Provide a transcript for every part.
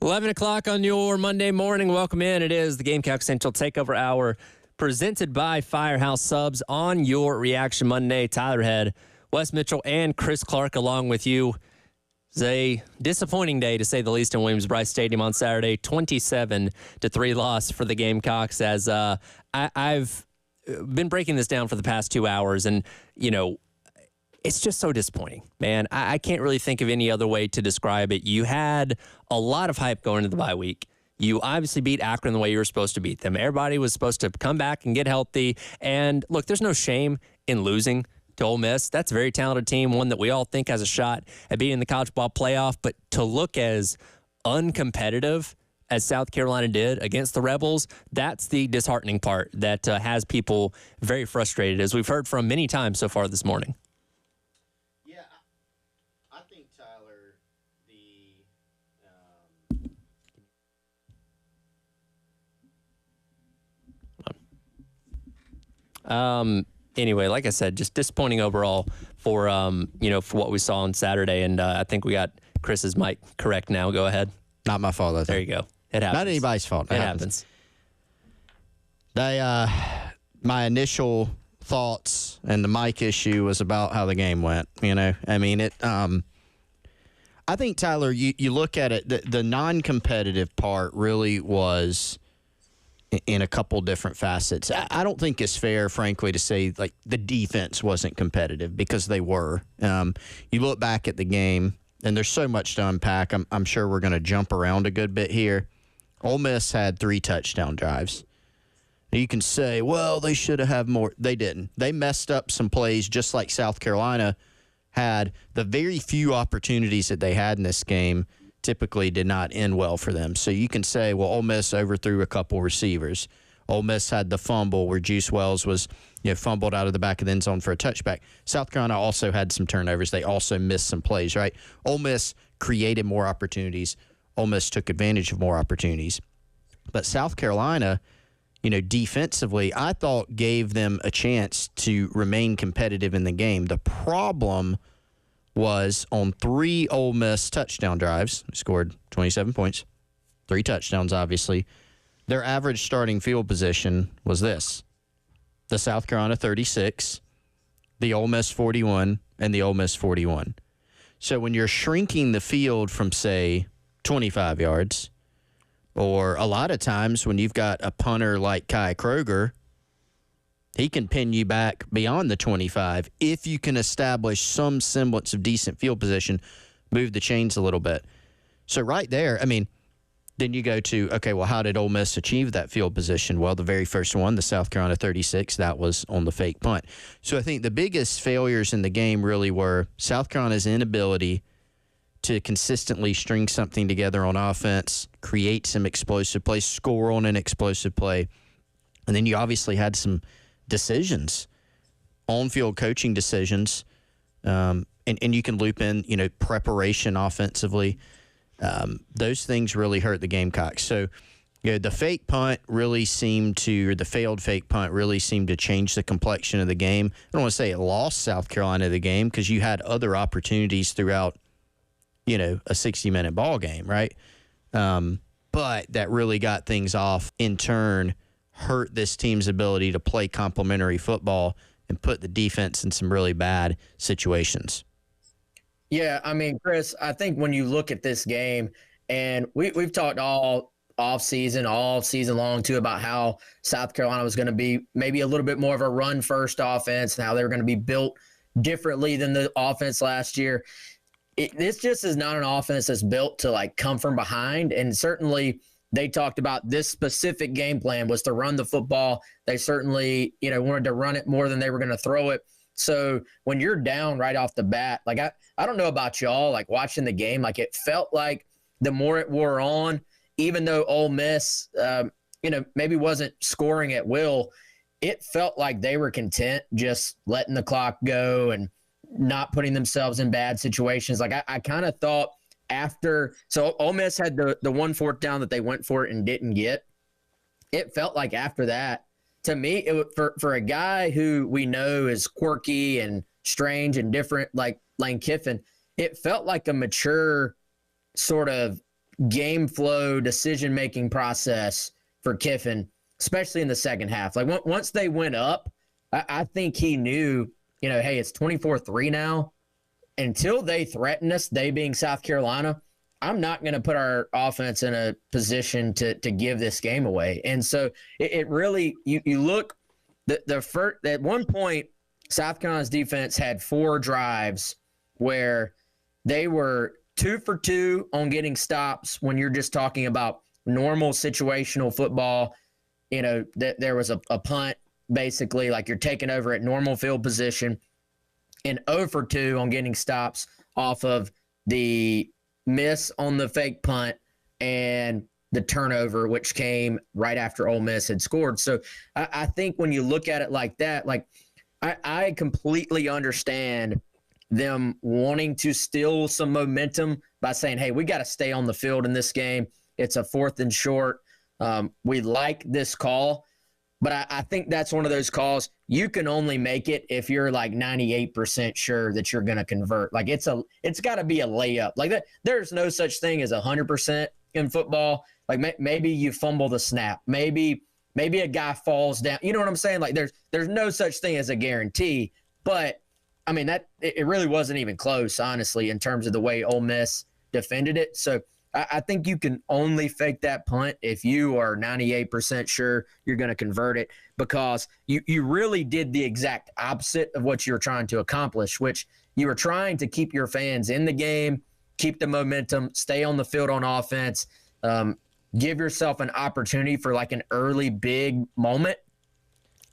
11 o'clock on your Monday morning. Welcome in. It is the Gamecock Central Takeover Hour presented by Firehouse Subs on your Reaction Monday. Tyler Head, Wes Mitchell, and Chris Clark along with you. It's a disappointing day, to say the least, in Williams-Brice Stadium on Saturday. 27-3 loss for the Gamecocks, as I've been breaking this down for the past 2 hours, and, you know, it's just so disappointing, man. I can't really think of any other way to describe it. You had a lot of hype going into the bye week. You obviously beat Akron the way you were supposed to beat them. Everybody was supposed to come back and get healthy. And look, there's no shame in losing to Ole Miss. That's a very talented team, one that we all think has a shot at being in the college ball playoff. But to look as uncompetitive as South Carolina did against the Rebels, that's the disheartening part that has people very frustrated, as we've heard from many times so far this morning. Anyway, like I said, just disappointing overall for for what we saw on Saturday, and I think we got Chris's mic correct now. Go ahead. Not my fault. There you go. It happens. Not anybody's fault. It happens. My initial thoughts and the mic issue was about how the game went. You know, I mean it. I think, Tyler, you look at it. The non-competitive part really was in a couple different facets. I don't think it's fair, frankly, to say like the defense wasn't competitive, because they were. You look back at the game, and there's so much to unpack. I'm sure we're going to jump around a good bit here. Ole Miss had 3 touchdown drives. You can say, well, they should have had more. They didn't. They messed up some plays, just like South Carolina had. The very few opportunities that they had in this game typically did not end well for them. So you can say, well, Ole Miss overthrew a couple receivers. Ole Miss had the fumble where Juice Wells was fumbled out of the back of the end zone for a touchback. South Carolina also had some turnovers. They also missed some plays, right? Ole Miss created more opportunities. Ole Miss took advantage of more opportunities. But South Carolina, defensively, I thought gave them a chance to remain competitive in the game. The problem was on 3 Ole Miss touchdown drives. We scored 27 points, 3 touchdowns, obviously. Their average starting field position was this: the South Carolina 36, the Ole Miss 41, and the Ole Miss 41. So when you're shrinking the field from, say, 25 yards, or a lot of times when you've got a punter like Kai Kroger, he can pin you back beyond the 25 if you can establish some semblance of decent field position, move the chains a little bit. So right there, I mean, then you go to, okay, well, how did Ole Miss achieve that field position? Well, the very first one, the South Carolina 36, that was on the fake punt. So I think the biggest failures in the game really were South Carolina's inability to consistently string something together on offense, create some explosive plays, score on an explosive play. And then you obviously had some decisions, on-field coaching decisions, and you can loop in, preparation offensively. Those things really hurt the Gamecocks. So, the fake punt really seemed to, or the failed fake punt really seemed to change the complexion of the game. I don't want to say it lost South Carolina the game, because you had other opportunities throughout, a 60-minute ball game, right? But that really got things off, in turn, hurt this team's ability to play complementary football and put the defense in some really bad situations. Yeah, I mean, Chris, I think when you look at this game, and we've talked all season long, too, about how South Carolina was going to be maybe a little bit more of a run-first offense and how they were going to be built differently than the offense last year. This just is not an offense that's built to, come from behind, and certainly – they talked about this specific game plan was to run the football. They certainly, wanted to run it more than they were going to throw it. So when you're down right off the bat, I don't know about y'all, watching the game, it felt like the more it wore on, even though Ole Miss, maybe wasn't scoring at will, it felt like they were content just letting the clock go and not putting themselves in bad situations. I kind of thought, so Ole Miss had the 1 4th down that they went for it and didn't get. It felt like after that, to me, it for a guy who we know is quirky and strange and different, like Lane Kiffin, it felt like a mature sort of game flow, decision-making process for Kiffin, especially in the second half. Like once they went up, I think he knew, hey, it's 24-3 now. Until they threaten us, they being South Carolina, I'm not going to put our offense in a position to give this game away. And so it really, you look, the first, at one point, South Carolina's defense had 4 drives where they were 2 for 2 on getting stops when you're just talking about normal situational football. There was a punt, basically, like you're taking over at normal field position, and 0 for 2 on getting stops off of the miss on the fake punt and the turnover, which came right after Ole Miss had scored. So I think when you look at it like that, like I completely understand them wanting to steal some momentum by saying, hey, we got to stay on the field in this game. It's a 4th and short. We like this call, but I think that's one of those calls you can only make it if you're like 98% sure that you're going to convert. Like it's got to be a layup like that. There's no such thing as 100% in football. Like maybe you fumble the snap. Maybe a guy falls down. You know what I'm saying? Like there's no such thing as a guarantee, but I mean, it really wasn't even close, honestly, in terms of the way Ole Miss defended it. So I think you can only fake that punt if you are 98% sure you're going to convert it, because you really did the exact opposite of what you were trying to accomplish, which you were trying to keep your fans in the game, keep the momentum, stay on the field on offense, give yourself an opportunity for like an early big moment.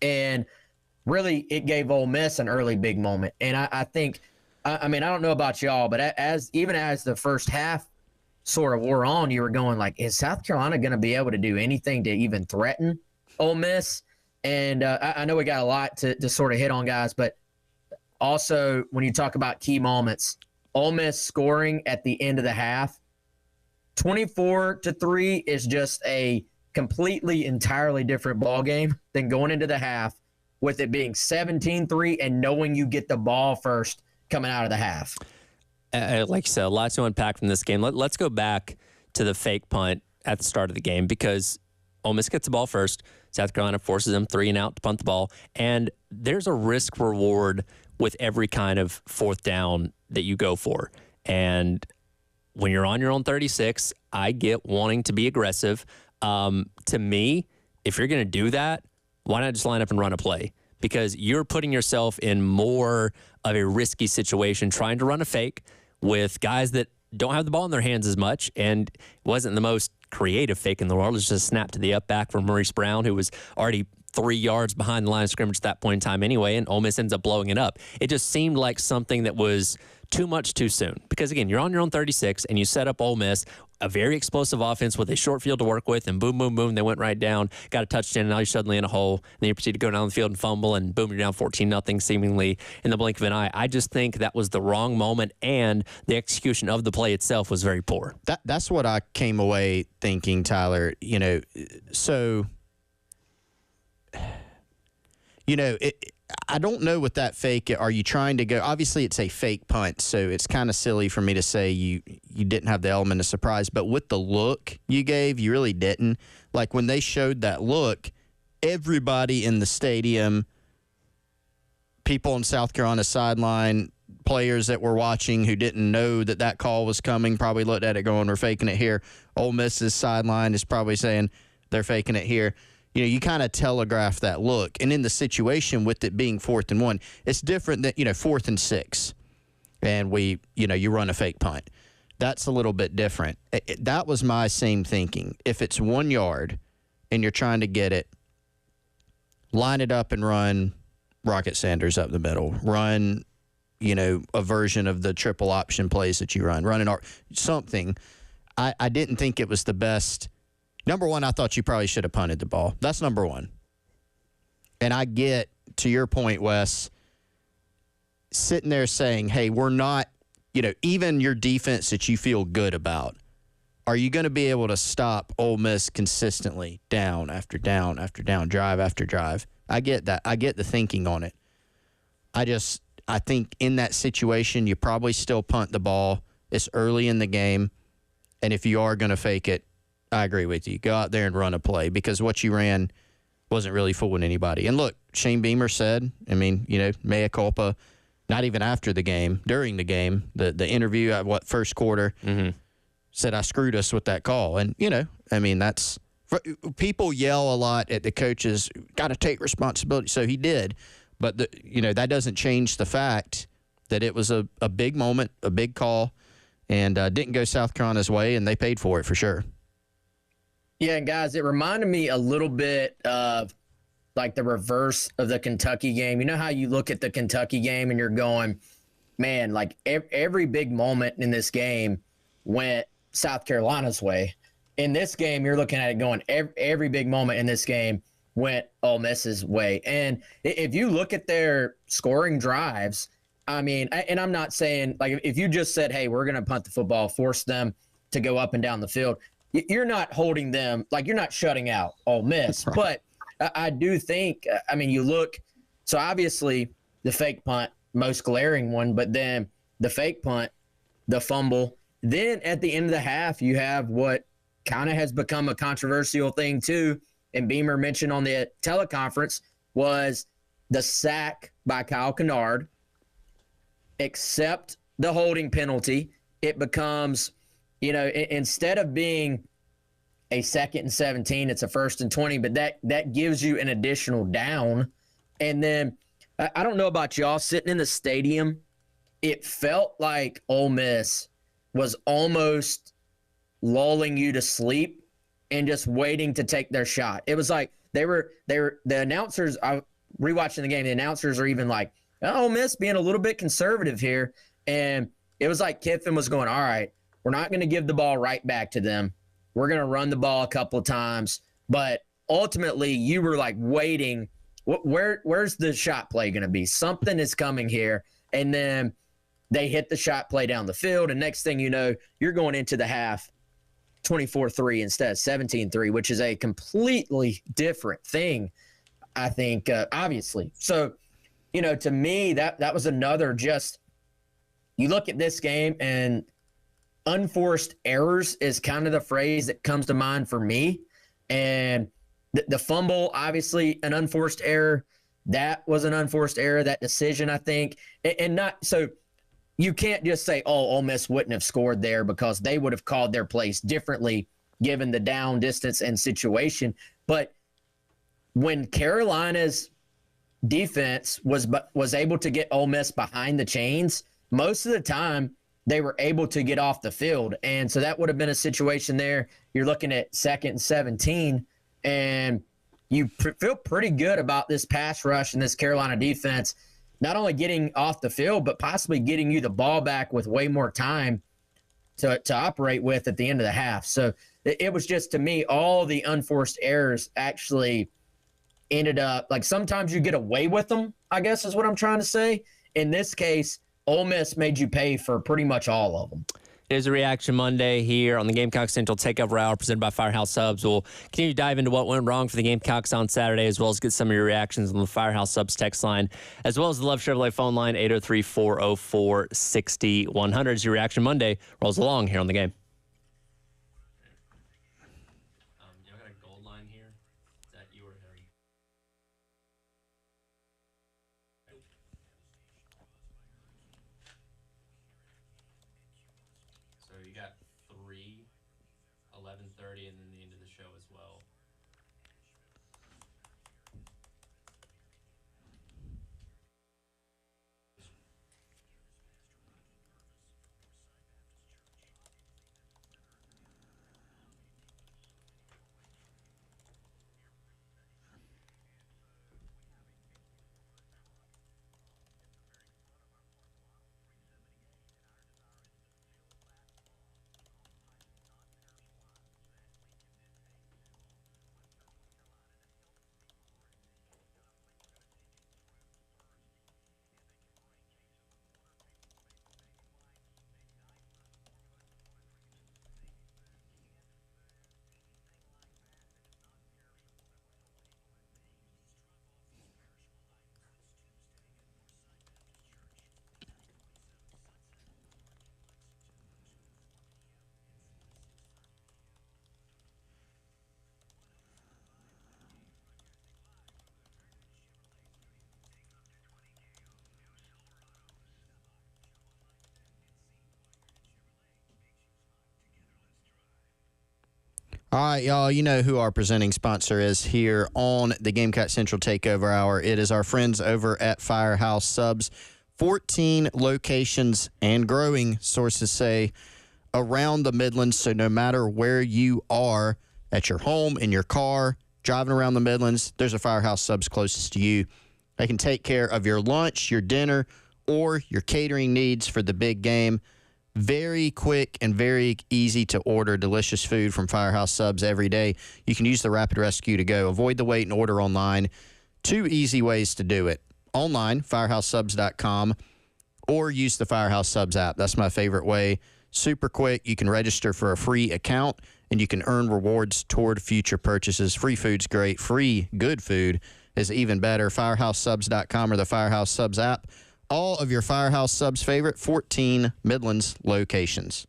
And really, it gave Ole Miss an early big moment. And I think, I mean, I don't know about y'all, but as the first half sort of wore on, you were going like, is South Carolina going to be able to do anything to even threaten Ole Miss? And I know we got a lot to sort of hit on, guys, but also when you talk about key moments, Ole Miss scoring at the end of the half, 24-3 is just a completely, entirely different ball game than going into the half with it being 17-3 and knowing you get the ball first coming out of the half. Like you said, a lot to unpack from this game. Let's go back to the fake punt at the start of the game, because Ole Miss gets the ball first. South Carolina forces them 3 and out to punt the ball. And there's a risk reward with every kind of 4th down that you go for. And when you're on your own 36, I get wanting to be aggressive. To me, if you're going to do that, why not just line up and run a play? Because you're putting yourself in more of a risky situation trying to run a fake with guys that don't have the ball in their hands as much, and it wasn't the most creative fake in the world. It was just a snap to the up back from Maurice Brown, who was already 3 yards behind the line of scrimmage at that point in time anyway, and Ole Miss ends up blowing it up. It just seemed like something that was too much too soon. Because, again, you're on your own 36, and you set up Ole Miss, a very explosive offense with a short field to work with, and boom, boom, boom, they went right down, got a touchdown, and now you're suddenly in a hole, and then you proceed to go down the field and fumble, and boom, you're down 14-0 seemingly in the blink of an eye. I just think that was the wrong moment, and the execution of the play itself was very poor. That's what I came away thinking, Tyler. I don't know with that fake. Are you trying to go? Obviously, it's a fake punt, so it's kind of silly for me to say you didn't have the element of surprise. But with the look you gave, you really didn't. Like when they showed that look, everybody in the stadium, people on South Carolina sideline, players that were watching who didn't know that call was coming, probably looked at it going, we're faking it here. Ole Miss's sideline is probably saying they're faking it here. You kind of telegraph that look. And in the situation with it being 4th and 1, it's different than, 4th and 6. And you run a fake punt. That's a little bit different. That was my same thinking. If it's 1 yard and you're trying to get it, line it up and run Rocket Sanders up the middle. Run, a version of the triple option plays that you run. Run something. I didn't think it was the best. Number one, I thought you probably should have punted the ball. That's number one. And I get, to your point, Wes, sitting there saying, hey, we're not, even your defense that you feel good about, are you going to be able to stop Ole Miss consistently down after down after down, drive after drive? I get that. I get the thinking on it. I think in that situation, you probably still punt the ball. It's early in the game. And if you are going to fake it, I agree with you. Go out there and run a play, because what you ran wasn't really fooling anybody. And look, Shane Beamer said, I mean, mea culpa, not even after the game, during the game, the interview at first quarter, said I screwed us with that call. And, I mean, people yell a lot at the coaches, got to take responsibility. So he did. But, that doesn't change the fact that it was a big moment, a big call, and didn't go South Carolina's way, and they paid for it for sure. Yeah, and guys, it reminded me a little bit of like the reverse of the Kentucky game. You know how you look at the Kentucky game and you're going, man, like every big moment in this game went South Carolina's way. In this game, you're looking at it going, every big moment in this game went Ole Miss's way. And if you look at their scoring drives, I mean, and I'm not saying, like, if you just said, hey, we're going to punt the football, force them to go up and down the field, you're not holding them, like, you're not shutting out Ole Miss. Right. But I do think, I mean, you look, so obviously the fake punt, most glaring one, but then the fake punt, the fumble. Then at the end of the half, you have what kind of has become a controversial thing too, and Beamer mentioned on the teleconference, was the sack by Kyle Kennard. Accept the holding penalty. It becomes, instead of being a 2nd and 17, it's a 1st and 20, but that gives you an additional down. And then I don't know about y'all sitting in the stadium, it felt like Ole Miss was almost lulling you to sleep and just waiting to take their shot. It was like the announcers, I rewatching the game, the announcers are even like, Ole Miss being a little bit conservative here. And it was like Kiffin was going, all right, we're not going to give the ball right back to them. We're going to run the ball a couple of times. But ultimately, you were like waiting. Where's the shot play going to be? Something is coming here. And then they hit the shot play down the field. And next thing you know, you're going into the half 24-3 instead of 17-3, which is a completely different thing, I think, obviously. So, to me, that was another just – you look at this game and unforced errors is kind of the phrase that comes to mind for me. And the fumble, obviously an unforced error. That was an unforced error, that decision, I think. And not – so you can't just say, oh, Ole Miss wouldn't have scored there because they would have called their plays differently given the down distance and situation. But when Carolina's defense was able to get Ole Miss behind the chains, most of the time they were able to get off the field. And so that would have been a situation there. You're looking at 2nd and 17, and you feel pretty good about this pass rush and this Carolina defense, not only getting off the field, but possibly getting you the ball back with way more time to operate with at the end of the half. So it was just, to me, all the unforced errors actually ended up, like, sometimes you get away with them, I guess is what I'm trying to say. In this case, Ole Miss made you pay for pretty much all of them. It is a Reaction Monday here on the Gamecock Central Takeover Hour presented by Firehouse Subs. We'll continue to dive into what went wrong for the Gamecocks on Saturday, as well as get some of your reactions on the Firehouse Subs text line, as well as the Love Chevrolet phone line, 803-404-6100. As your Reaction Monday rolls along here on the game. Y'all got a Goldline here? Is that you or him? So you got 3, 11:30, and then the end of the show as well. All right, y'all, you know who our presenting sponsor is here on the Gamecock Central Takeover Hour. It is our friends over at Firehouse Subs. 14 locations and growing, sources say, around the Midlands. So no matter where you are, at your home, in your car, driving around the Midlands, there's a Firehouse Subs closest to you. They can take care of your lunch, your dinner, or your catering needs for the big game. Very quick and very easy to order delicious food from Firehouse Subs every day. You can use the Rapid Rescue to go. Avoid the wait and order online. 2 easy ways to do it. Online, firehousesubs.com, or use the Firehouse Subs app. That's my favorite way. Super quick. You can register for a free account, and you can earn rewards toward future purchases. Free food's great. Free good food is even better. Firehousesubs.com or the Firehouse Subs app. All of your Firehouse Subs favorite 14 Midlands locations.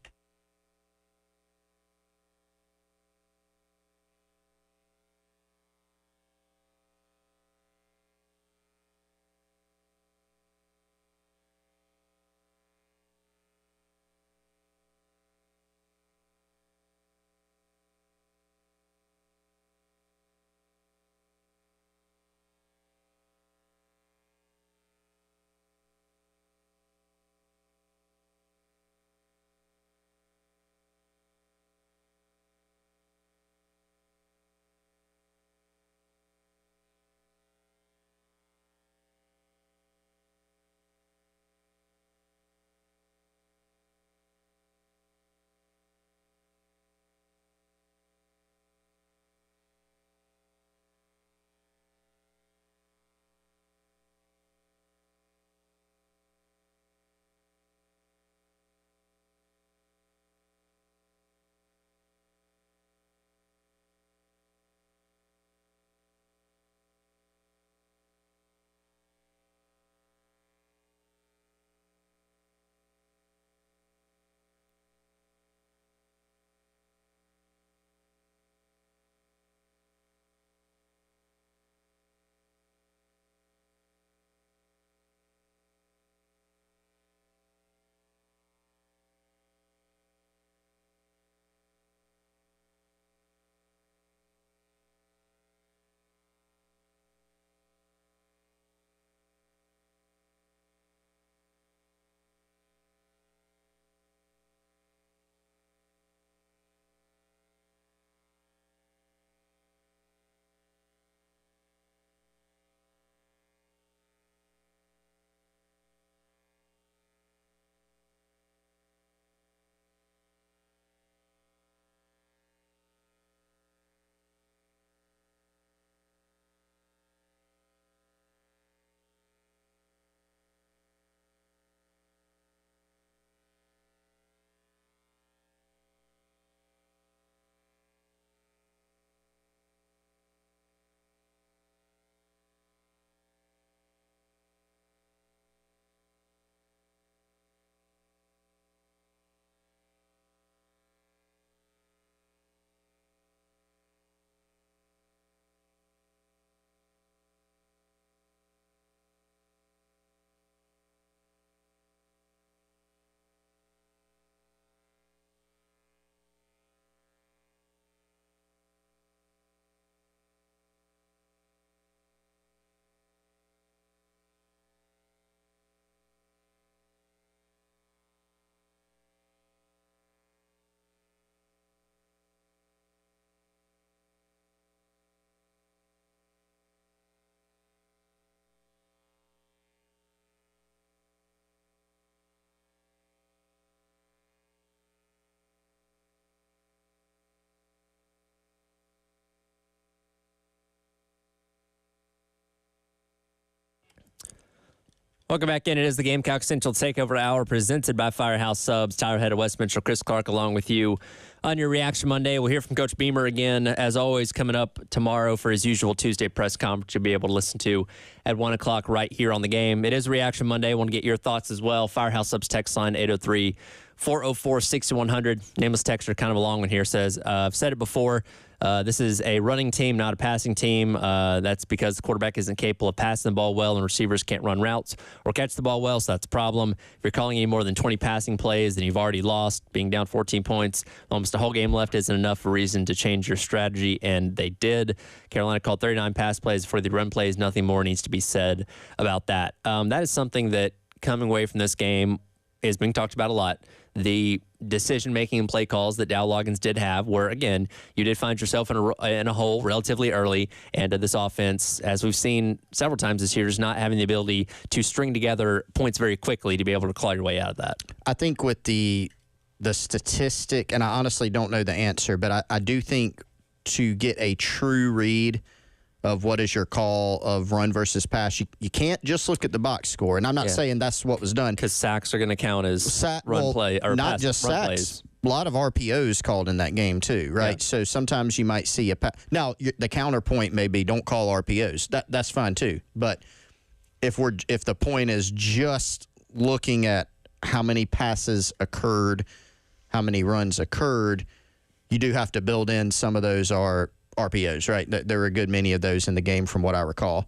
Welcome back in. It is the Gamecock Central Takeover Hour presented by Firehouse Subs. Tyler Head of West Mitchell, Chris Clark along with you on your Reaction Monday. We'll hear from Coach Beamer again, as always, coming up tomorrow for his usual Tuesday press conference you'll be able to listen to at 1 o'clock right here on the game. It is Reaction Monday. I want to get your thoughts as well. Firehouse Subs text line 803-404-6100. Nameless texter, kind of a long one here, says, I've said it before. This is a running team, not a passing team. That's because the quarterback isn't capable of passing the ball well and receivers can't run routes or catch the ball well, so that's a problem. If you're calling any more than 20 passing plays, then you've already lost. Being down 14 points, almost just a whole game left isn't enough reason to change your strategy, and they did. Carolina called 39 pass plays for the run plays. Nothing more needs to be said about that. That is something that coming away from this game is being talked about a lot. The decision-making and play calls that Dow Loggins did have, where, again, you did find yourself in a hole relatively early, and this offense, as we've seen several times this year, is not having the ability to string together points very quickly to be able to claw your way out of that. I think with the statistic, and I honestly don't know the answer, but I do think to get a true read of what is your call of run versus pass, you can't just look at the box score. And I'm not saying that's what was done. Because sacks are going to count as run play or not pass, just run sacks. plays. A lot of RPOs called in that game too, right? Yeah. So sometimes you might see now the counterpoint may be don't call RPOs. That's fine too. But if the point is just looking at how many passes occurred, how many runs occurred, you do have to build in some of those are RPOs, right? There were a good many of those in the game from what I recall.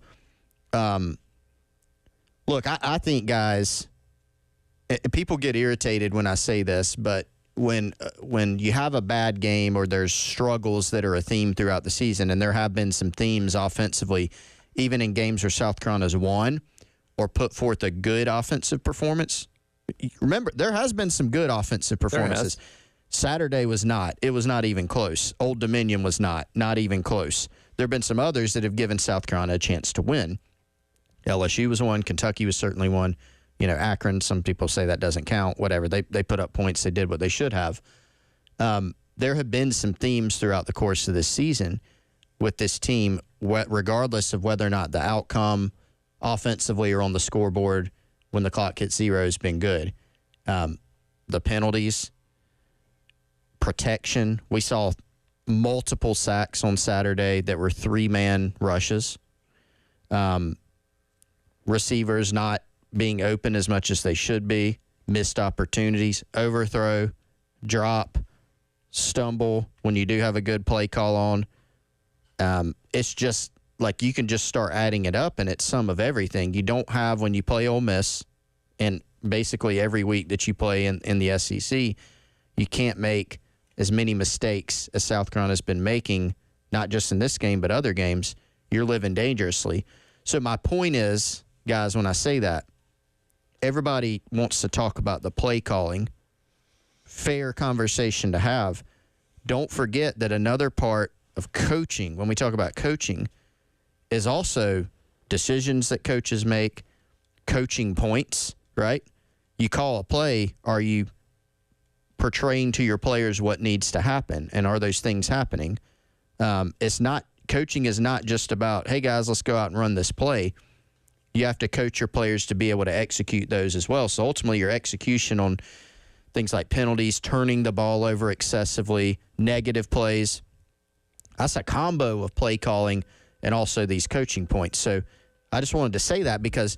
Look, I think, guys, people get irritated when I say this, but when you have a bad game or there's struggles that are a theme throughout the season, and there have been some themes offensively, even in games where South Carolina's won or put forth a good offensive performance. Remember, there has been some good offensive performances. Saturday was not. It was not even close. Old Dominion was not even close. There have been some others that have given South Carolina a chance to win. LSU was one. Kentucky was certainly one. Akron, some people say that doesn't count. Whatever. They put up points. They did what they should have. There have been some themes throughout the course of this season with this team, regardless of whether or not the outcome offensively or on the scoreboard when the clock hits zero has been good. The penalties, protection. We saw multiple sacks on Saturday that were 3-man rushes. Receivers not being open as much as they should be. Missed opportunities. Overthrow. Drop. Stumble when you do have a good play call on. It's just like you can just start adding it up, and it's some of everything. You don't have when you play Ole Miss, and basically every week that you play in the SEC, you can't make as many mistakes as South Carolina's been making, not just in this game, but other games. You're living dangerously. So my point is, guys, when I say that, everybody wants to talk about the play calling. Fair conversation to have. Don't forget that another part of coaching, when we talk about coaching, is also decisions that coaches make, coaching points, right? You call a play, are you portraying to your players what needs to happen, and are those things happening? Coaching is not just about, hey guys, let's go out and run this play. You have to coach your players to be able to execute those as well. So ultimately your execution on things like penalties, turning the ball over excessively, negative plays, that's a combo of play calling and also these coaching points. So I just wanted to say that because,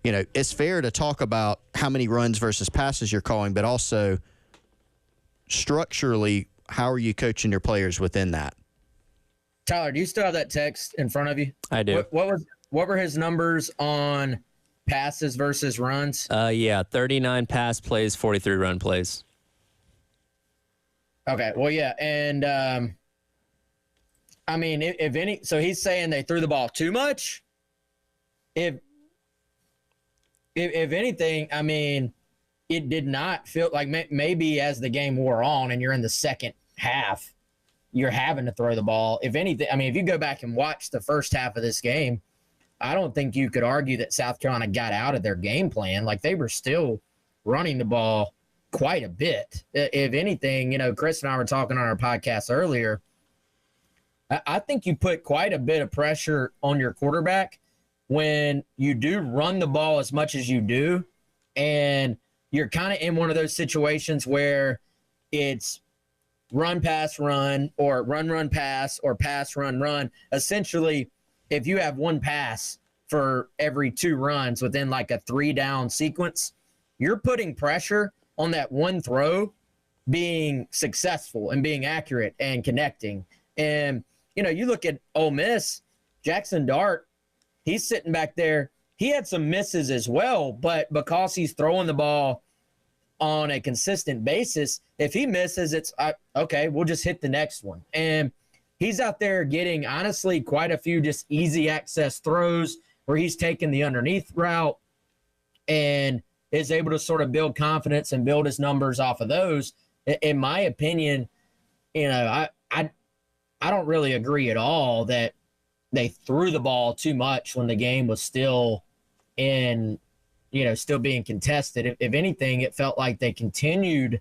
it's fair to talk about how many runs versus passes you're calling, but also structurally, how are you coaching your players within that? Tyler, do you still have that text in front of you? I do. What were his numbers on passes versus runs? 39 pass plays, 43 run plays. Okay, well, yeah, and I mean, if any, so he's saying they threw the ball too much. If anything, I mean, it did not feel like maybe as the game wore on and you're in the second half, you're having to throw the ball. If anything, I mean, if you go back and watch the first half of this game, I don't think you could argue that South Carolina got out of their game plan. Like, they were still running the ball quite a bit. If anything, Chris and I were talking on our podcast earlier. I think you put quite a bit of pressure on your quarterback when you do run the ball as much as you do, and you're kind of in one of those situations where it's run, pass, run, or run, pass, or pass, run. Essentially, if you have one pass for every 2 runs within like a 3-down sequence, you're putting pressure on that one throw being successful and being accurate and connecting. And, you look at Ole Miss, Jackson Dart, he's sitting back there. He had some misses as well, but because he's throwing the ball on a consistent basis. If he misses, it's okay, we'll just hit the next one. And he's out there getting, honestly, quite a few just easy access throws where he's taking the underneath route and is able to sort of build confidence and build his numbers off of those. In my opinion, I don't really agree at all that they threw the ball too much when the game was still in, still being contested. If anything, it felt like they continued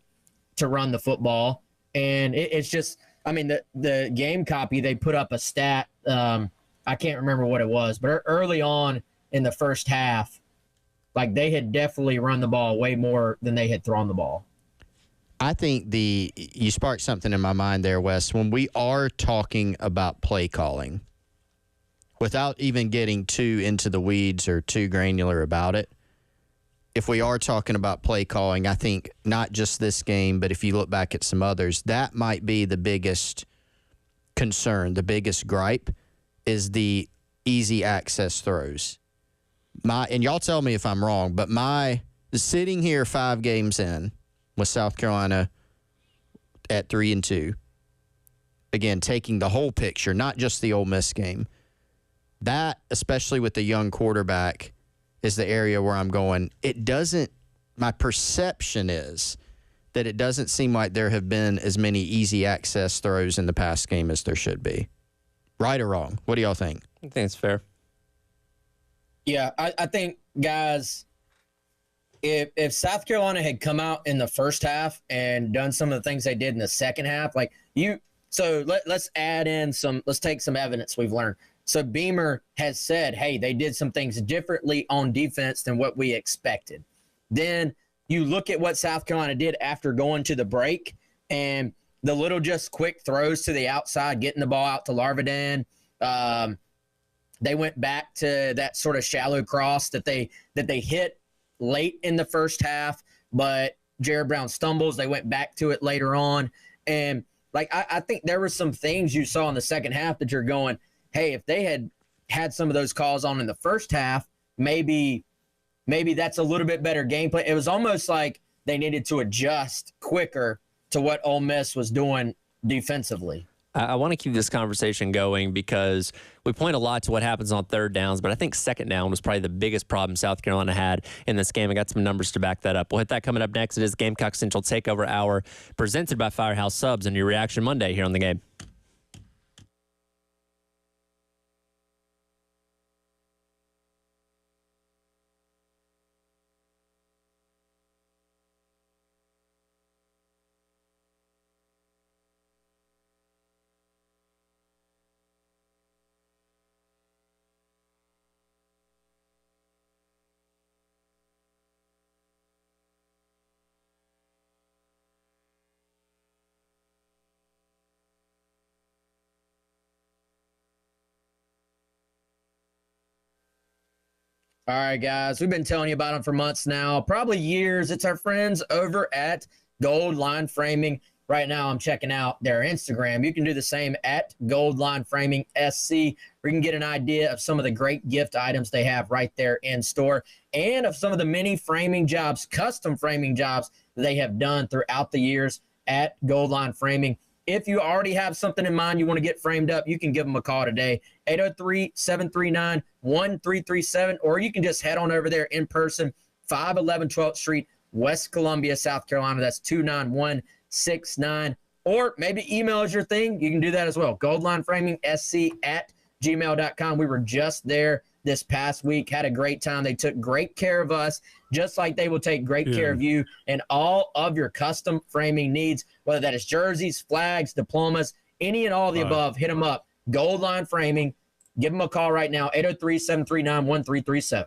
to run the football. And it's just, I mean, the game copy, they put up a stat. I can't remember what it was, but early on in the first half, like they had definitely run the ball way more than they had thrown the ball. I think you sparked something in my mind there, Wes. When we are talking about play calling, without even getting too into the weeds or too granular about it, if we are talking about play calling, I think not just this game, but if you look back at some others, that might be the biggest concern, the biggest gripe, is the easy access throws. And y'all tell me if I'm wrong, but sitting here 5 games in with South Carolina at 3-2, again, taking the whole picture, not just the Ole Miss game, that, especially with the young quarterback, is the area where I'm going. My perception is that it doesn't seem like there have been as many easy access throws in the past game as there should be. Right or wrong? What do y'all think? I think it's fair. Yeah, I think, guys, if South Carolina had come out in the first half and done some of the things they did in the second half, let's add in let's take some evidence we've learned. So Beamer has said, hey, they did some things differently on defense than what we expected. Then you look at what South Carolina did after going to the break, and the little just quick throws to the outside, getting the ball out to Larvidan. They went back to that sort of shallow cross that they hit late in the first half, but Jared Brown stumbles. They went back to it later on. And, I think there were some things you saw in the second half that you're going, hey, if they had some of those calls on in the first half, maybe that's a little bit better gameplay. It was almost like they needed to adjust quicker to what Ole Miss was doing defensively. I want to keep this conversation going because we point a lot to what happens on third downs, but I think second down was probably the biggest problem South Carolina had in this game. I got some numbers to back that up. We'll hit that coming up next. It is Gamecock Central Takeover Hour presented by Firehouse Subs and your Reaction Monday here on the game. All right, guys, we've been telling you about them for months now, probably years. It's our friends over at Goldline Framing. Right now, I'm checking out their Instagram. You can do the same at Goldline Framing SC, where you can get an idea of some of the great gift items they have right there in store and of some of the many framing jobs, custom framing jobs that they have done throughout the years at Goldline Framing. If you already have something in mind you want to get framed up, you can give them a call today, 803-739-1337, or you can just head on over there in person, 511 12th Street, West Columbia, South Carolina. That's 29169. Or maybe email is your thing. You can do that as well. GoldlineFramingSC@gmail.com. We were just there this past week, had a great time. They took great care of us, just like they will take great care of you and all of your custom framing needs, whether that is jerseys, flags, diplomas, any and all of the above. Hit them up. Goldline Framing. Give them a call right now, 803-739-1337.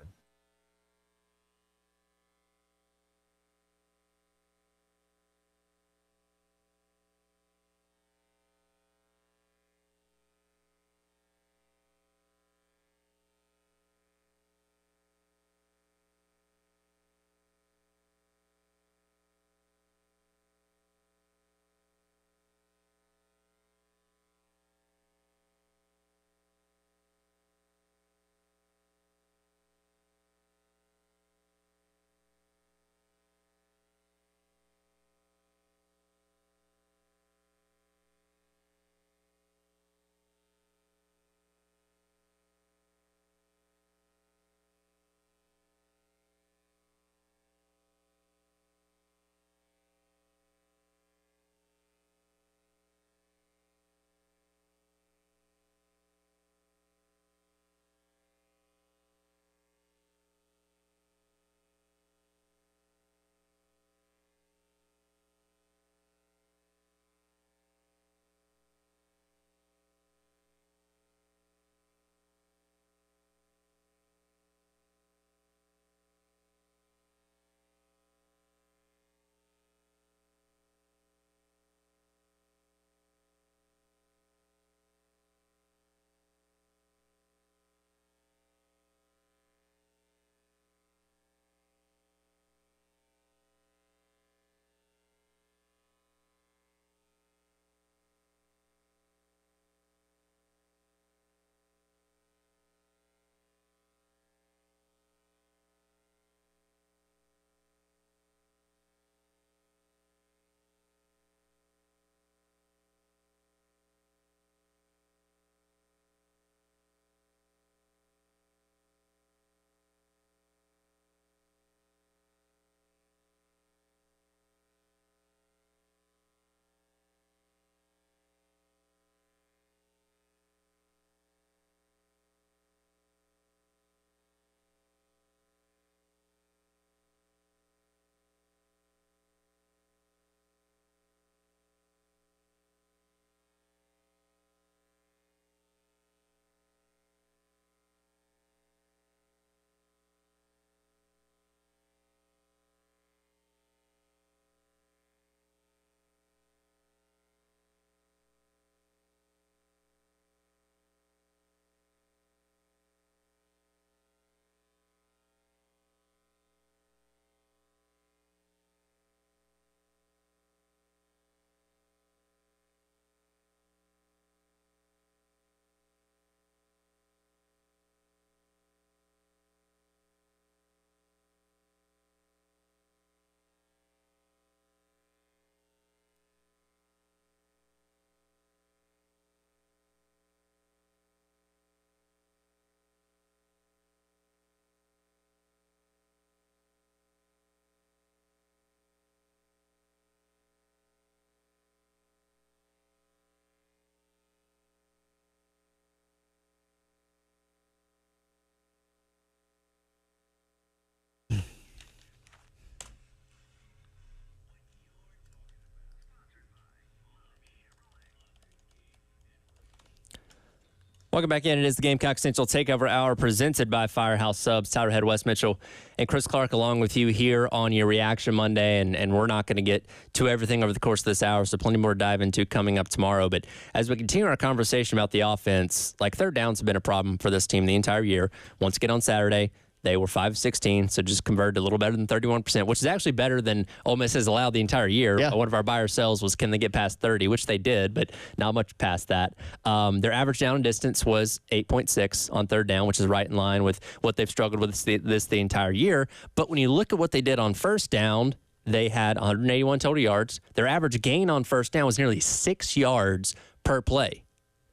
Welcome back in. It is the Gamecock Central Takeover Hour presented by Firehouse Subs. Tyler Head, Wes Mitchell, and Chris Clark along with you here on your Reaction Monday. And we're not going to get to everything over the course of this hour, so plenty more to dive into coming up tomorrow. But as we continue our conversation about the offense, like third downs have been a problem for this team the entire year. Once again on Saturday, they were 5-16, so just converted a little better than 31%, which is actually better than Ole Miss has allowed the entire year. Yeah. One of our buy or sells was can they get past 30, which they did, but not much past that. Their average down and distance was 8.6 on third down, which is right in line with what they've struggled with the entire year. But when you look at what they did on first down, they had 181 total yards. Their average gain on first down was nearly 6 yards per play.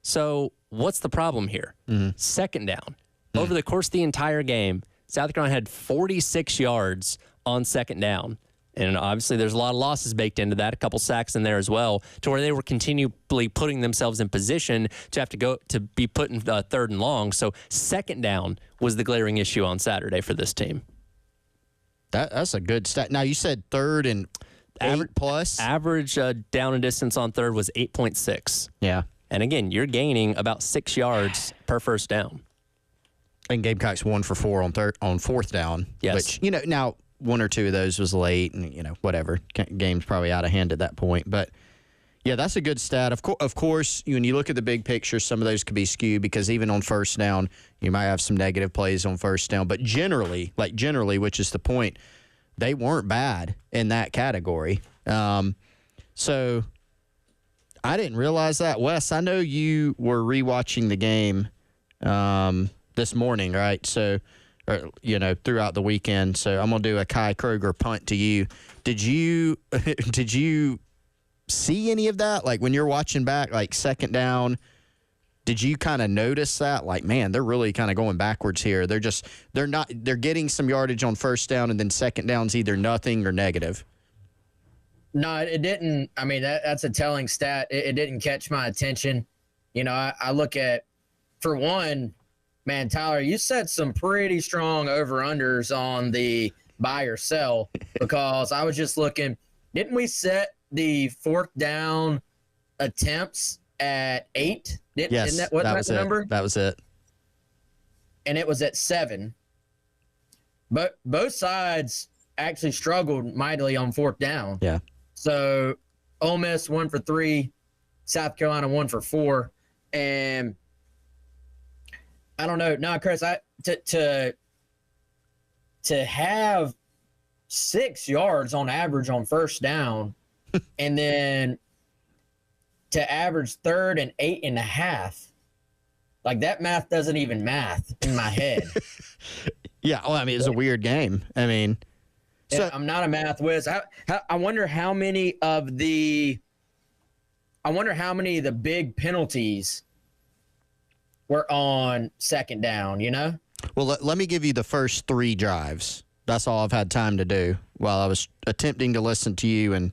So what's the problem here? Second down. Over the course of the entire game, South Carolina had 46 yards on second down. And obviously there's a lot of losses baked into that, a couple sacks in there as well, to where they were continually putting themselves in position to have to go to be put in third and long. So second down was the glaring issue on Saturday for this team. That's a good stat. Now, you said third and 8 plus? Average down and distance on third was 8.6. Yeah. And again, you're gaining about 6 yards per first down. And Gamecock's 1 for 4 on fourth down. Yes. Which, now one or two of those was late and, whatever. Game's probably out of hand at that point. But, yeah, that's a good stat. Of course, when you look at the big picture, some of those could be skewed because even on first down, you might have some negative plays on first down. But generally, which is the point, they weren't bad in that category. So I didn't realize that. Wes, I know you were rewatching the game this morning, right? So, throughout the weekend. So I'm going to do a Kai Kroger punt to you. Did you see any of that? Like when you're watching back, like second down, did you kind of notice that? Like, man, they're really kind of going backwards here. They're getting some yardage on first down and then second down's either nothing or negative. No, it didn't. I mean, that's a telling stat. It didn't catch my attention. I look at, for one, man, Tyler, you set some pretty strong over-unders on the buy or sell because I was just looking. Didn't we set the fourth down attempts at 8? Yes, Isn't that was the number? That was it. And it was at 7. But both sides actually struggled mightily on fourth down. Yeah. So Ole Miss 1 for 3, South Carolina 1 for 4, and I don't know. No, Chris, to have 6 yards on average on first down, and then to average third and 8.5, like that math doesn't even math in my head. Yeah, well, I mean, it's a weird game. I mean, so I'm not a math whiz. I wonder how many of the big penalties were on second down, Well, let me give you the first 3 drives. That's all I've had time to do while I was attempting to listen to you and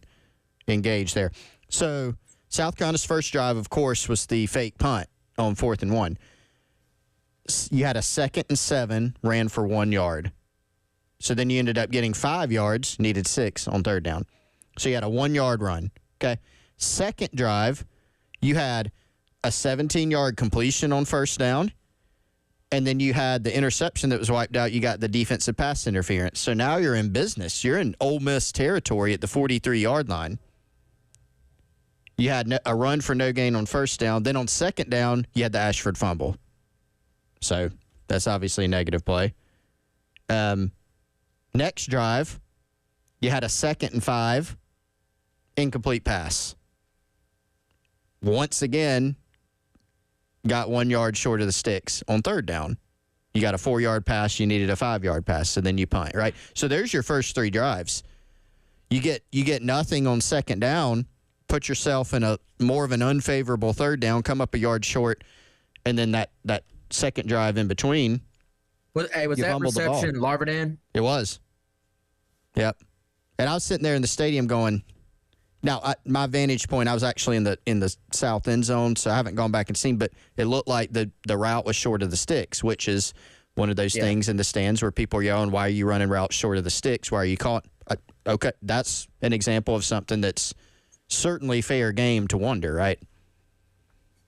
engage there. So South Carolina's first drive, of course, was the fake punt on 4th and 1. You had a 2nd and 7, ran for 1 yard. So then you ended up getting 5 yards, needed 6 on third down. So you had a 1-yard run. Okay. Second drive, you had a 17-yard completion on first down, and then you had the interception that was wiped out. You got the defensive pass interference. So now you're in business. You're in Ole Miss territory at the 43-yard line. You had a run for no gain on first down. Then on second down, you had the Ashford fumble. So that's obviously a negative play. Next drive, you had a 2nd and 5, incomplete pass. Once again, got 1 yard short of the sticks on third down. You got a 4-yard pass. You needed a 5-yard pass, so then you punt, right? So there's your first 3 drives. You get nothing on second down, put yourself in a more of an unfavorable third down, come up a yard short, and then that second drive in between. Was that reception Larvardin? It was. Yep. And I was sitting there in the stadium going, now, my vantage point, I was actually in the south end zone, so I haven't gone back and seen, but it looked like the route was short of the sticks, which is one of those things in the stands where people are yelling, why are you running routes short of the sticks? Why are you caught? Okay, that's an example of something that's certainly fair game to wonder, right?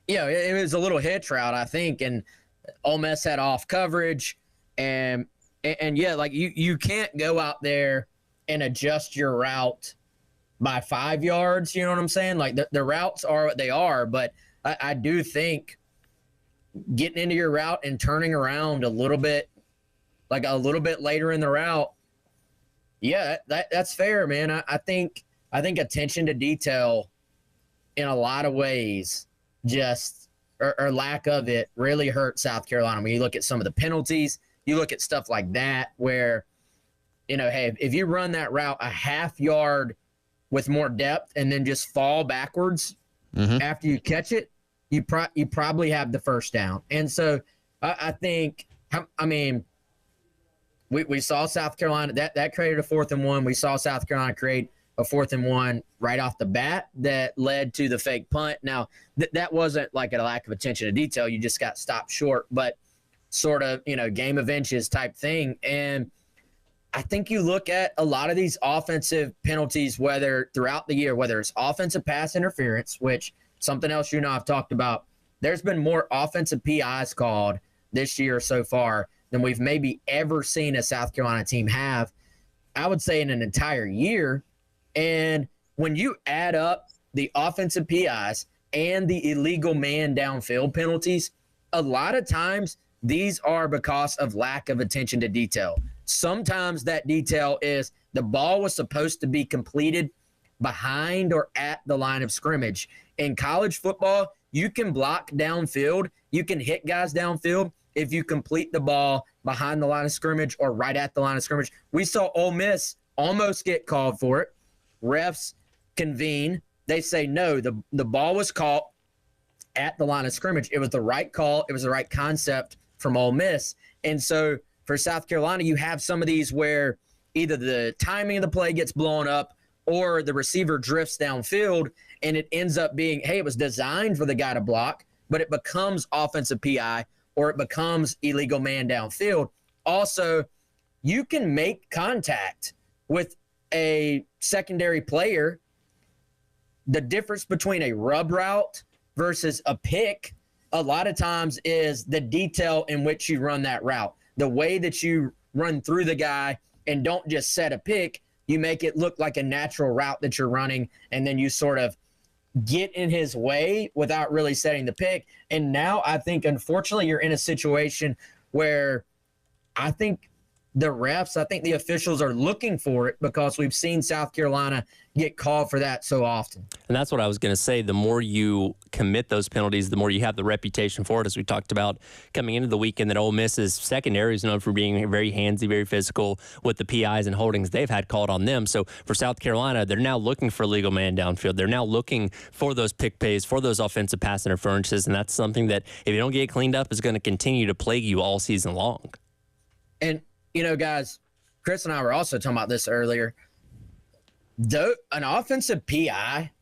it was a little hitch route, I think, and Ole Miss had off coverage, and yeah, like you can't go out there and adjust your route by 5 yards. You know what I'm saying? Like the routes are what they are, but I do think getting into your route and turning around a little bit later in the route, yeah, that's fair, man. I think attention to detail in a lot of ways just or lack of it really hurt South Carolina. When you look at some of the penalties, you look at stuff like that where, hey, if you run that route a half yard with more depth and then just fall backwards after you catch it, you probably have the first down. And so I think, we saw South Carolina, that created a 4th and 1. We saw South Carolina create a 4th and 1 right off the bat that led to the fake punt. Now, that wasn't like a lack of attention to detail. You just got stopped short, but sort of, game of inches type thing. And I think you look at a lot of these offensive penalties, whether throughout the year, whether it's offensive pass interference, which something else I've talked about, there's been more offensive PIs called this year so far than we've maybe ever seen a South Carolina team have, I would say, in an entire year. And when you add up the offensive PIs and the illegal man downfield penalties, a lot of times these are because of lack of attention to detail. Sometimes that detail is the ball was supposed to be completed behind or at the line of scrimmage. In college football, you can block downfield. You can hit guys downfield if you complete the ball behind the line of scrimmage or right at the line of scrimmage. We saw Ole Miss almost get called for it. Refs convene. They say, no, the ball was caught at the line of scrimmage. It was the right call. It was the right concept from Ole Miss. And so for South Carolina, you have some of these where either the timing of the play gets blown up or the receiver drifts downfield, and it ends up being, hey, it was designed for the guy to block, but it becomes offensive PI or it becomes illegal man downfield. Also, you can make contact with a secondary player. The difference between a rub route versus a pick a lot of times is the detail in which you run that route. The way that you run through the guy and don't just set a pick, you make it look like a natural route that you're running, and then you sort of get in his way without really setting the pick. And now I think, unfortunately, you're in a situation where I think the refs, I think the officials are looking for it because we've seen South Carolina get called for that so often. And that's what I was going to say. The more you commit those penalties, the more you have the reputation for it, as we talked about coming into the weekend, that Ole Miss's secondary is known for being very handsy, very physical with the PIs and holdings they've had called on them. So for South Carolina, they're now looking for legal man downfield. They're now looking for those pick pays, for those offensive pass interferences, and that's something that, if you don't get cleaned up, is going to continue to plague you all season long. And guys, Chris and I were also talking about this earlier. Though an offensive PI,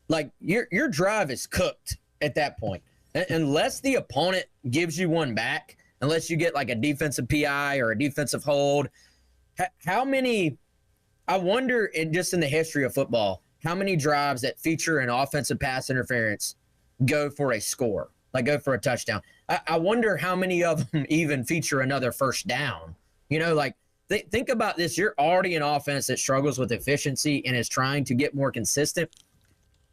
like your drive is cooked at that point. Unless the opponent gives you one back, unless you get like a defensive PI or a defensive hold, how many, I wonder, just in the history of football, how many drives that feature an offensive pass interference go for a score, like go for a touchdown. I wonder how many of them even feature another first down. Think about this. You're already an offense that struggles with efficiency and is trying to get more consistent.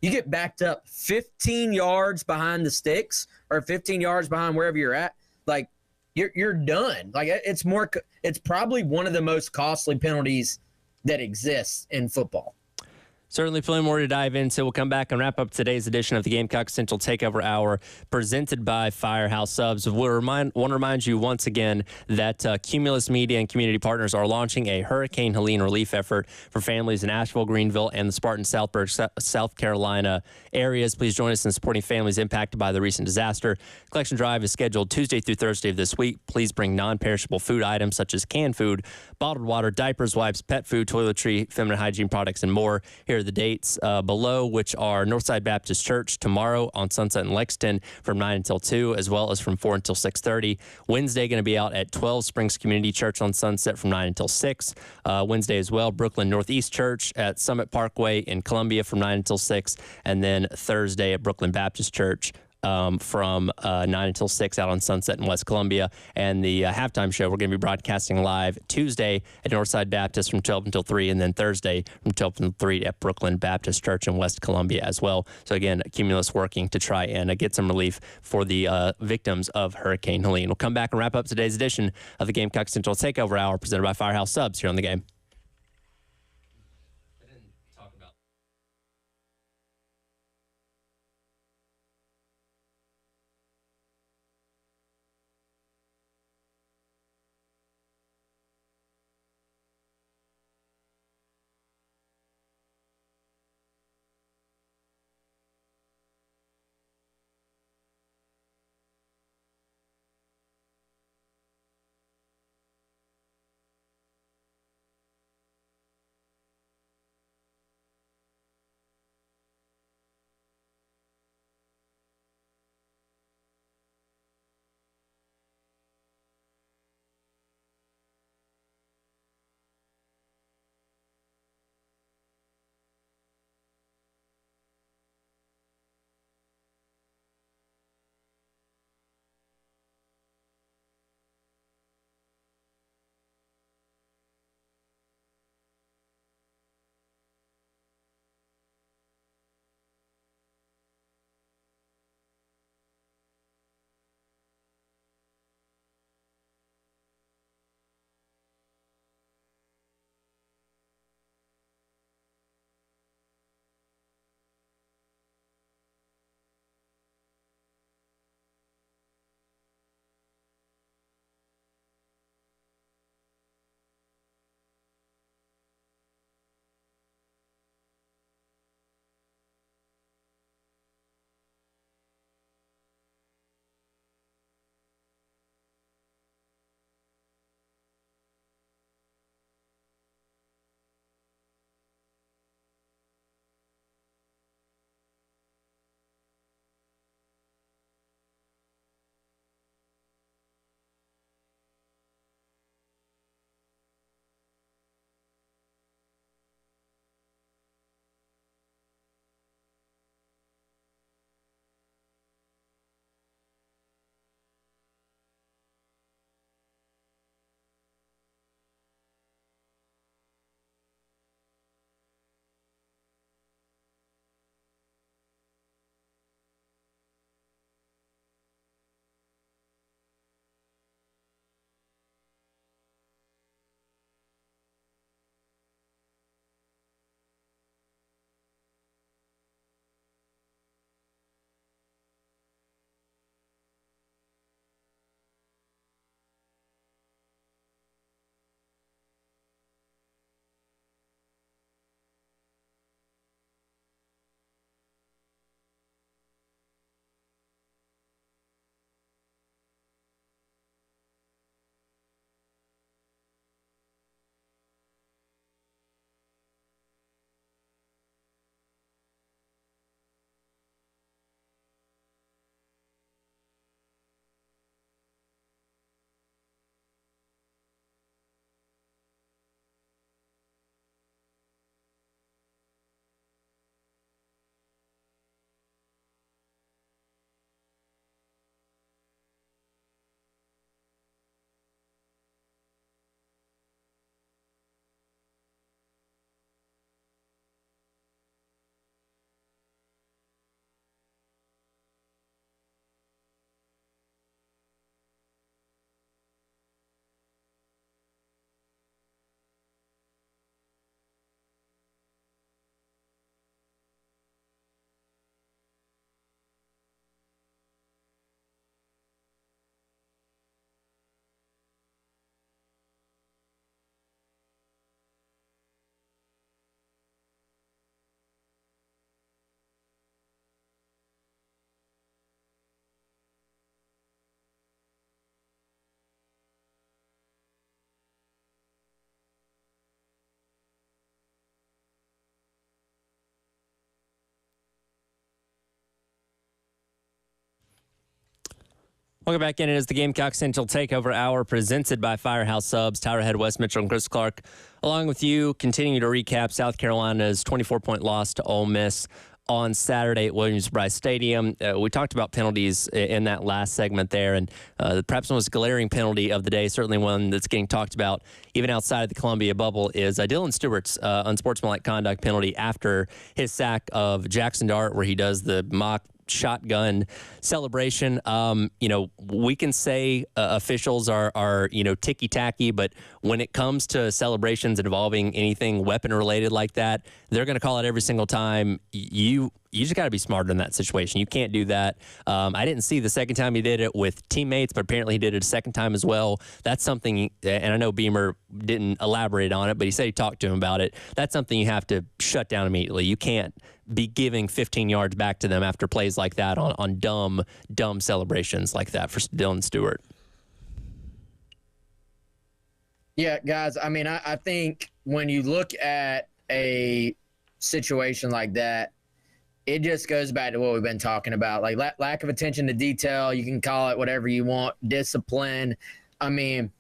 You get backed up 15 yards behind the sticks or 15 yards behind wherever you're at, like you're done. Like it's probably one of the most costly penalties that exists in football. Certainly plenty more to dive into. We'll come back and wrap up today's edition of the Gamecock Central Takeover Hour presented by Firehouse Subs. We'll want to remind you once again that Cumulus Media and community partners are launching a Hurricane Helene relief effort for families in Asheville, Greenville, and the Spartan Southburg, South Carolina areas. Please join us in supporting families impacted by the recent disaster. Collection drive is scheduled Tuesday through Thursday of this week. Please bring non-perishable food items such as canned food, bottled water, diapers, wipes, pet food, toiletry, feminine hygiene products, and more. Here's are the dates below, which are Northside Baptist Church tomorrow on Sunset in Lexington from 9 until 2, as well as from 4 until 6:30. Wednesday going to be out at 12 Springs Community Church on Sunset from 9 until 6. Wednesday as well, Brooklyn Northeast Church at Summit Parkway in Columbia from 9 until 6. And then Thursday at Brooklyn Baptist Church from 9 until 6 out on Sunset in West Columbia. And the halftime show, we're going to be broadcasting live Tuesday at Northside Baptist from 12 until 3, and then Thursday from 12 until 3 at Brooklyn Baptist Church in West Columbia as well. So again, Cumulus working to try and get some relief for the victims of Hurricane Helene. We'll come back and wrap up today's edition of the Gamecock Central Takeover Hour presented by Firehouse Subs here on the game. Welcome back in. It is the Gamecock Central Takeover Hour presented by Firehouse Subs. Tyler Head, Wes Mitchell, and Chris Clark, along with you, continuing to recap South Carolina's 24-point loss to Ole Miss on Saturday at Williams-Brice Stadium. We talked about penalties in that last segment there, and perhaps the most glaring penalty of the day, certainly one that's getting talked about even outside of the Columbia bubble, is Dylan Stewart's unsportsmanlike conduct penalty after his sack of Jackson Dart, where he does the mock shotgun celebration. We can say officials are ticky-tacky, but when it comes to celebrations involving anything weapon-related like that, they're going to call it every single time. You just got to be smarter in that situation. You can't do that. I didn't see the second time he did it with teammates, but apparently he did it a second time as well. That's something, and I know Beamer didn't elaborate on it, but he said he talked to him about it. That's something you have to shut down immediately. You can't be giving 15 yards back to them after plays like that on dumb celebrations like that for Dylan Stewart. Yeah, guys, I mean, I think when you look at a situation like that, it just goes back to what we've been talking about, like lack of attention to detail. You can call it whatever you want, discipline. I mean,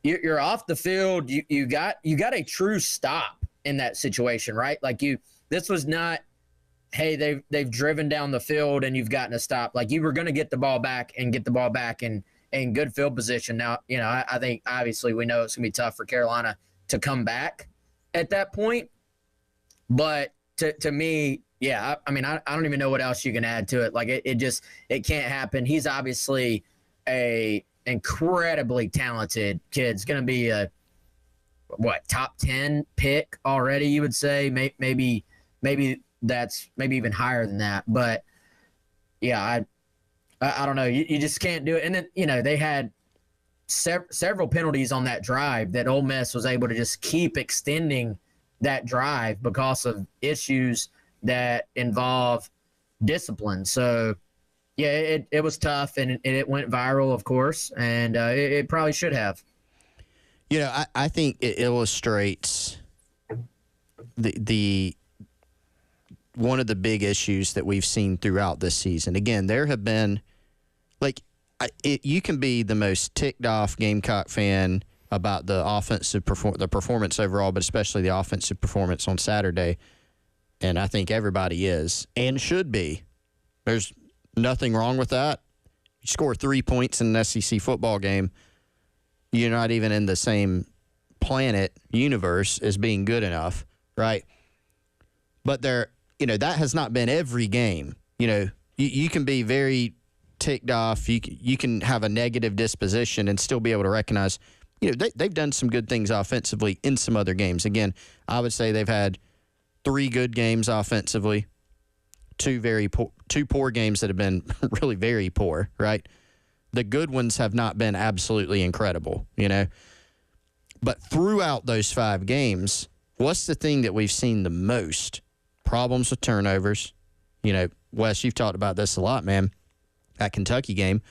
you're off the field. You got a true stop in that situation, right? Like this was not, hey, they've driven down the field and you've gotten a stop. Like you were going to get the ball back in good field position. Now, I think obviously we know it's going to be tough for Carolina to come back at that point. But to me, yeah, I mean, I don't even know what else you can add to it. Like it can't happen. He's obviously a incredibly talented kid. It's going to be a top 10 pick already, you would say. Maybe that's maybe even higher than that. But yeah, I don't know. You just can't do it. And then, they had several penalties on that drive that Ole Miss was able to just keep extending that drive because of issues that involve discipline. So, yeah, it was tough, and it went viral, of course, and it probably should have. I think it illustrates the one of the big issues that we've seen throughout this season. Again, there have been, you can be the most ticked off Gamecock fan about the the performance overall, but especially the offensive performance on Saturday, and I think everybody is and should be. There's nothing wrong with that. You score 3 points in an SEC football game, you're not even in the same universe as being good enough, right? But that has not been every game. You can be very ticked off. You can have a negative disposition and still be able to recognize, they've done some good things offensively in some other games. Again, I would say they've had 3 good games offensively, 2 poor games that have been really very poor, right? The good ones have not been absolutely incredible, But throughout those 5 games, what's the thing that we've seen the most? Problems with turnovers. Wes, you've talked about this a lot, man. That Kentucky game,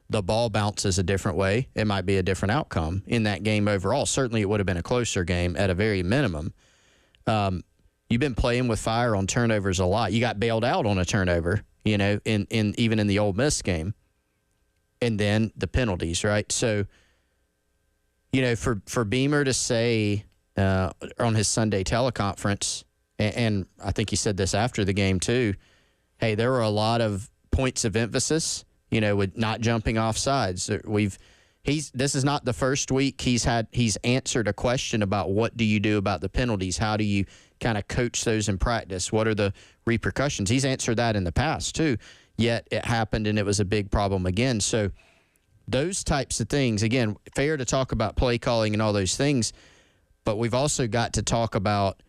the ball bounces a different way. It might be a different outcome in that game overall. Certainly it would have been a closer game at a very minimum. You've been playing with fire on turnovers a lot. You got bailed out on a turnover, even in the Ole Miss game. And then the penalties, right? So, for Beamer to say on his Sunday teleconference, and I think he said this after the game too, hey, there were a lot of points of emphasis, with not jumping off sides. This is not the first week he's answered a question about what do you do about the penalties? How do you kind of coach those in practice? What are the repercussions? He's answered that in the past too, yet it happened and it was a big problem again. So those types of things, again, fair to talk about play calling and all those things, but we've also got to talk about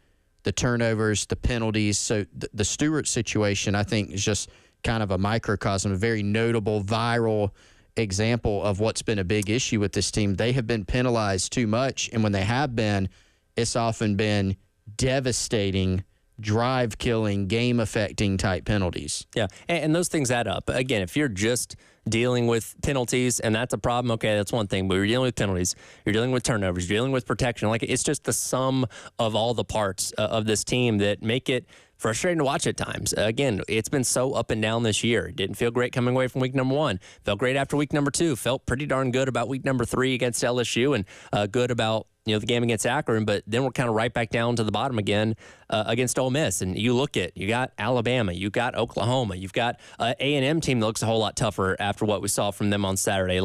the turnovers, the penalties. So the Stewart situation, I think, is just kind of a microcosm, a very notable, viral example of what's been a big issue with this team. They have been penalized too much, and when they have been, it's often been devastating, drive-killing, game-affecting type penalties. Yeah, and those things add up. Again, if you're just dealing with penalties and that's a problem, okay, that's one thing. But you're dealing with penalties, you're dealing with turnovers, you're dealing with protection. It's just the sum of all the parts of this team that make it frustrating to watch at times. Again, it's been so up and down this year. Didn't feel great coming away from week number 1. Felt great after week number 2. Felt pretty darn good about week number 3 against LSU, and good about the game against Akron, but then we're kind of right back down to the bottom again against Ole Miss. And you got Alabama, you got Oklahoma, you've got A&M team that looks a whole lot tougher after what we saw from them on Saturday.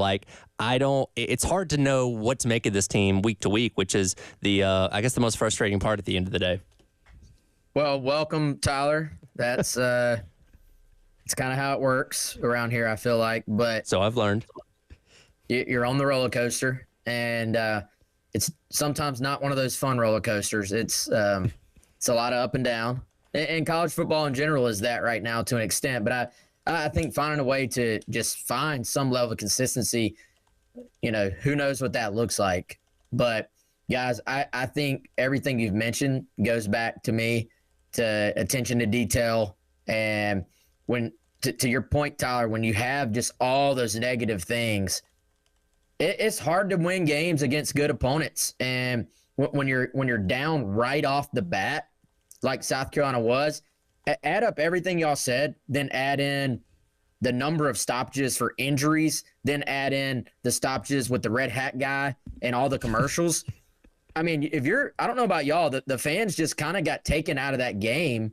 It's hard to know what to make of this team week to week, which is I guess the most frustrating part at the end of the day. Well, welcome, Tyler. That's it's kind of how it works around here, I feel like. But so I've learned. You're on the roller coaster, and it's sometimes not one of those fun roller coasters. It's a lot of up and down, and college football in general is that right now to an extent. But I think finding a way to just find some level of consistency, who knows what that looks like. But guys, I think everything you've mentioned goes back to me to attention to detail. And when to your point, Tyler, when you have just all those negative things, it's hard to win games against good opponents. And when you're down right off the bat, like South Carolina was, add up everything y'all said, then add in the number of stoppages for injuries, then add in the stoppages with the red hat guy and all the commercials. I mean, I don't know about y'all, the fans just kind of got taken out of that game,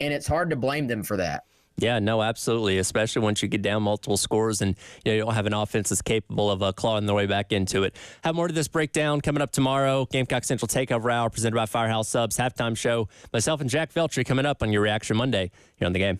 and it's hard to blame them for that. Yeah, no, absolutely, especially once you get down multiple scores and you don't have an offense that's capable of clawing their way back into it. Have more to this breakdown coming up tomorrow. Gamecock Central Takeover Hour presented by Firehouse Subs. Halftime show. Myself and Jack Veltri coming up on your Reaction Monday here on The Game.